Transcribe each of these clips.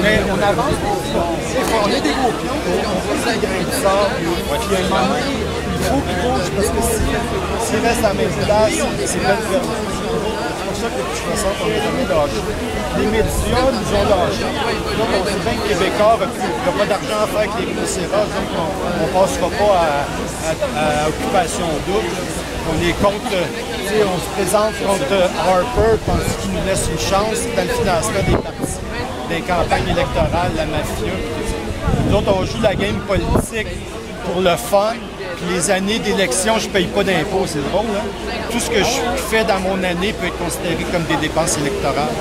Mais on avance, on a des gros pions, on voit la graine de sable, puis un moment, il faut qu'il bouge parce que s'il reste à la même place, c'est pas de perdre. C'est pour ça que depuis 60, on n'a jamais lâché. Les médias nous ont lâché. Donc on sait bien que Québécois n'a pas d'argent à faire avec les rhinocéros, donc on ne passera pas à occupation double. On est contre, on se présente contre Harper, pense qu'il nous laisse une chance dans le financement des partis, des campagnes électorales, la mafia. Nous autres, on joue la game politique pour le fun, puis les années d'élection, je ne paye pas d'impôts, c'est drôle, hein? Tout ce que je fais dans mon année peut être considéré comme des dépenses électorales.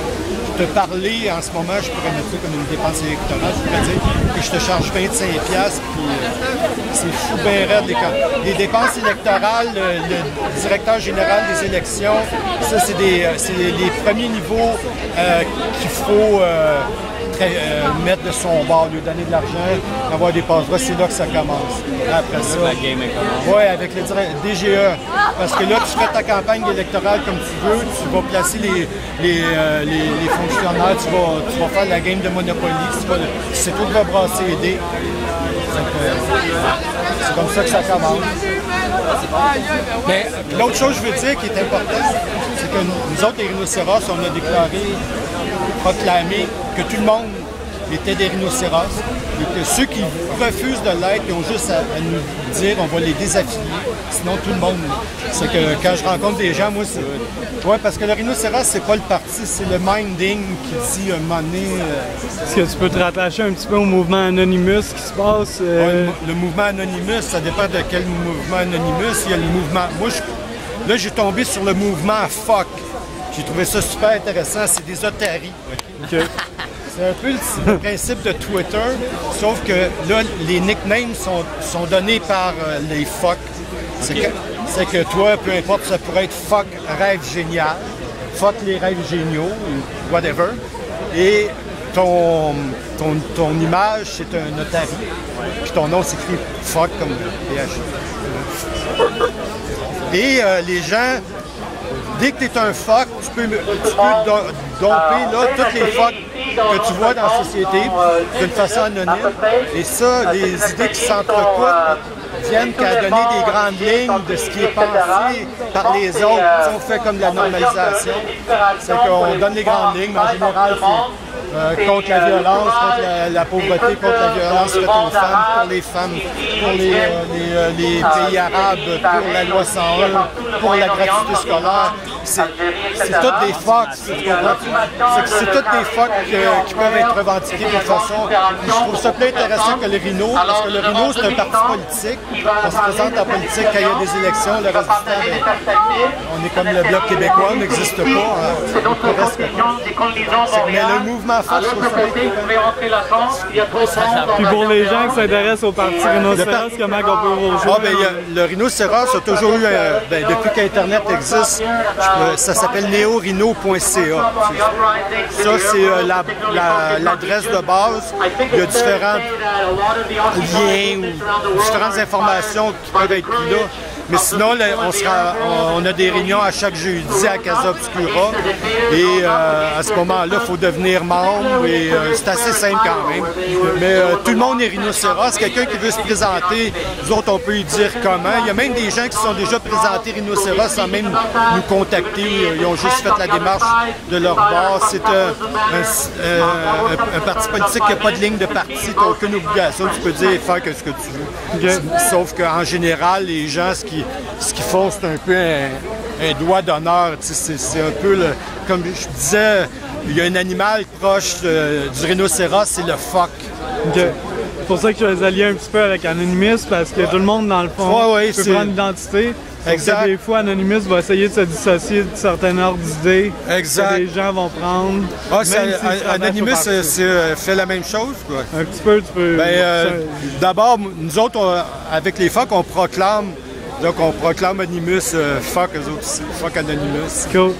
Te parler en ce moment, je pourrais mettre ça comme une dépense électorale. Je pourrais dire que je te charge 25$, puis c'est fou bien raide. Les dépenses électorales, le directeur général des élections, ça, c'est les premiers niveaux qu'il faut mettre de son bord, lui donner de l'argent, avoir des passe-droits, c'est là que ça commence. Après ça, la game commence. Oui, avec le DGE. Parce que là, tu fais ta campagne électorale comme tu veux, tu vas placer les fonctionnaires, tu vas faire la game de Monopoly, c'est toi qui vas brasser les dés. C'est comme ça que ça commence. Mais l'autre chose que je veux dire qui est importante, c'est que nous autres, les rhinocéros, on a proclamé que tout le monde était des rhinocéros et que ceux qui refusent de l'être, ils ont juste à nous dire on va les désaffilier, sinon tout le monde. C'est que quand je rencontre des gens, moi, c'est... Oui, parce que le rhinocéros, c'est pas le parti, c'est le minding qui dit un moment donné... Est-ce que tu peux te rattacher un petit peu au mouvement Anonymous qui se passe? Ouais, le mouvement Anonymous, ça dépend de quel mouvement Anonymous. Il y a le mouvement... Moi, là, j'ai tombé sur le mouvement Fuck. J'ai trouvé ça super intéressant, c'est des otaries. Okay? C'est un peu le principe de Twitter, sauf que là, les nicknames sont donnés par les fuck. C'est que toi, peu importe, ça pourrait être fuck rêve génial, fuck les rêves géniaux, whatever. Et ton image, c'est un otari. Puis ton nom s'écrit fuck comme PH. Et les gens... Dès que tu es un fuck, tu peux domper là, toutes les fucks que tu vois dans la société d'une façon anonyme. Et ça, les idées qui s'entrecoupent viennent qu'à donner des grandes lignes de ce qui est pensé par les autres. On fait comme de la normalisation. C'est qu'on donne les grandes lignes, mais en général, c'est contre la violence, contre la pauvreté, contre la violence faite aux femmes, pour les pays arabes, pour la loi 101, pour la gratuité scolaire. C'est toutes des fucks, c'est toutes des fucks qui peuvent être revendiquées de façon. Je trouve ça plus intéressant que le Rhino, parce que le Rhino, c'est un parti politique. On se présente en politique quand il y a des élections, le reste du temps, on est comme le Bloc québécois, on n'existe pas. Mais le mouvement Fuck, puis pour les gens qui s'intéressent au parti rhinocéros, comment on peut vous rejoindre? Le rhinocéros a toujours eu, depuis qu'Internet existe, ça s'appelle neorhino.ca. Ça, c'est l'adresse de base. Il y a différents liens ou différentes informations qui peuvent être là. Mais sinon, on a des réunions à chaque jeudi à Casa Obscura. Et à ce moment-là, il faut devenir membre. Et c'est assez simple quand même. Mais tout le monde est rhinocéros. Quelqu'un qui veut se présenter, nous autres, on peut lui dire comment. Il y a même des gens qui sont déjà présentés rhinocéros sans même nous contacter. Ils ont juste fait la démarche de leur base. C'est un parti politique qui n'a pas de ligne de parti. Tu n'as aucune obligation. Tu peux dire et faire ce que tu veux. Okay. Sauf qu'en général, les gens, ce qu'ils font, c'est un peu un doigt d'honneur. C'est un peu, comme je disais, il y a un animal proche du rhinocéros, c'est le phoque. Okay. C'est pour ça que je les allié un petit peu avec Anonymous, parce que tout le monde, dans le fond, peut prendre l'identité. Exact. Des fois, Anonymous va essayer de se dissocier de certains ordres d'idées que les gens vont prendre. Anonymous fait la même chose, quoi. Un petit peu, tu peux... D'abord, nous autres, avec les phoques, on proclame. Donc, on proclame Anonymous, fuck eux autres aussi, fuck Anonymous. Cool.